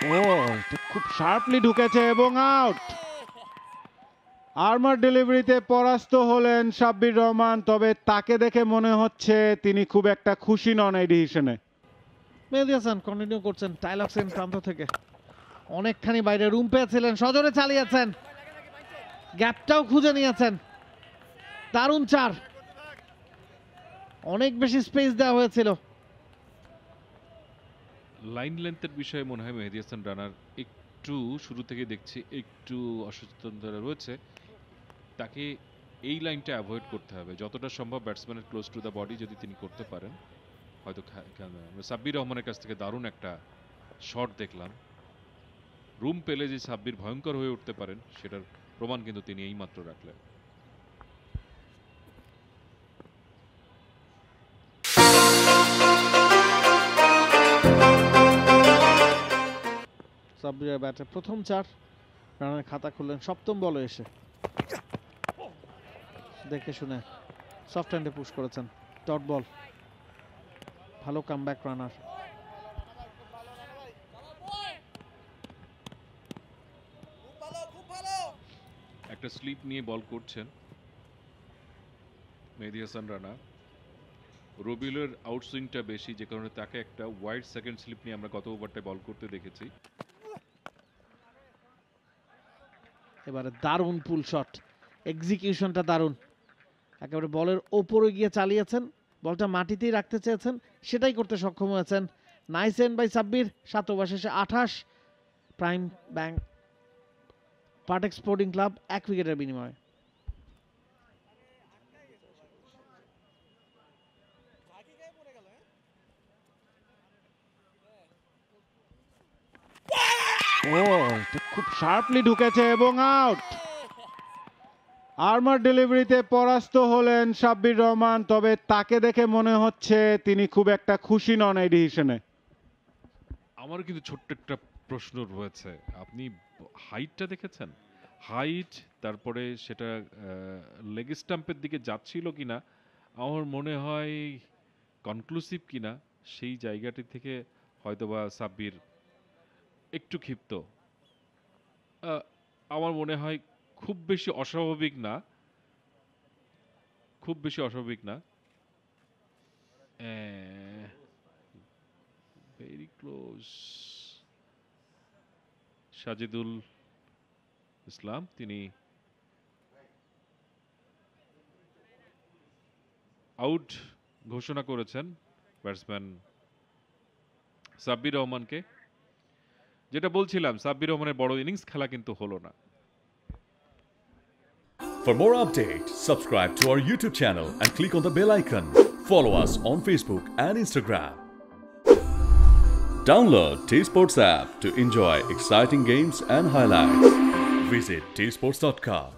ও খুব শার্পলি ঢুকেছে এবং আউট। আর্মার ডেলিভারিতে পরাস্ত হলেন সাব্বির রহমান, তবে তাকে দেখে মনে হচ্ছে তিনি খুব একটা খুশি নন এই ডিসিশনে। মেহেদী হাসান কন্টিনিউ করছেন টাইলক্সেন প্রান্ত থেকে, অনেকখানি বাইরে রুম পেয়েছিলেন, সজোরে চালিয়েছেন, গ্যাপটাও খুঁজে নিয়েছেন। দারুণ চার, অনেক বেশি স্পেস দেওয়া হয়েছিল। লাইন লেন্থের বিষয়ে মনে হয় মেহেদী হাসান রানার একটু শুরু থেকে দেখছি একটু অসচেতনতা রয়েছে। তাকে এই লাইনটা অ্যাভয়েড করতে হবে যতটা সম্ভব, ব্যাটসম্যানের ক্লোজ টু দ্য বডি যদি তিনি করতে পারেন। হয়তো সাব্বির রহমানের কাছ থেকে দারুণ একটা শট দেখলাম। রুম পেলে যে সাব্বির ভয়ঙ্কর হয়ে উঠতে পারেন সেটার প্রমাণ কিন্তু তিনি এই মাত্র রাখলেন। সাব্বিরের ব্যাটে প্রথম চার, রানের খাতা খুললেন সপ্তম বলে এসে। দেখে শুনে সফট হ্যান্ডে পুশ করেছেন, ডট বল, ভালো কামব্যাক রানার। একটা স্লিপ নিয়ে বল করছেন মেহেদী হাসান রানা। রবিউলের আউটসুইংটা বেশি, যে কারণে তাকে একটা ওয়াইড সেকেন্ড স্লিপ নিয়ে আমরা গত ওভারটায় বল করতে দেখেছি। এবারে দারুণ পুল শট, এক্সিকিউশনটা দারুণ, একেবারে বলের ওপরে গিয়ে চালিয়েছেন, বলটা মাটিতেই রাখতে চেয়েছেন, সেটাই করতে সক্ষম হয়েছেন। Nice end by Sabbir. 7 over শেষে 28, প্রাইম ব্যাংক পার্টেক স্পোর্টিং ক্লাব 1 উইকেটের বিনিময়ে। ও খুব শার্পলি ঢুকেছে এবং আউট। আর্মার ডেলিভারিতে পরাস্ত হলেন সাব্বির রহমান, তবে তাকে দেখে মনে হচ্ছে তিনি খুব একটা খুশি নন এই ডিসিশনে। আমার কিন্তু ছোট্ট একটা প্রশ্ন রয়েছে, আপনি হাইটটা দেখেছেন? হাইট, তারপরে সেটা লেগ স্টাম্পের দিকে যাচ্ছিল কিনা, আমার মনে হয় কনক্লুসিভ কিনা, সেই জায়গাটি থেকে হয়তোবা সাব্বির একটু ক্ষিপ্ত। আমার মনে হয় খুব বেশি অস্বাভাবিক না, খুব বেশি অস্বাভাবিক না। Very close. সাজিদুল ইসলাম তিনি আউট ঘোষণা করেছেন ব্যাটসম্যান সাব্বির রহমানকে। যেটা বলছিলাম, সাব্বির রহমানের বড় ইনিংস খেলা কিন্তু হলো না। For more updates, subscribe to our YouTube channel and click on the bell icon. Follow us on Facebook and Instagram. Download T-Sports app to enjoy exciting games and highlights. Visit tsports.com.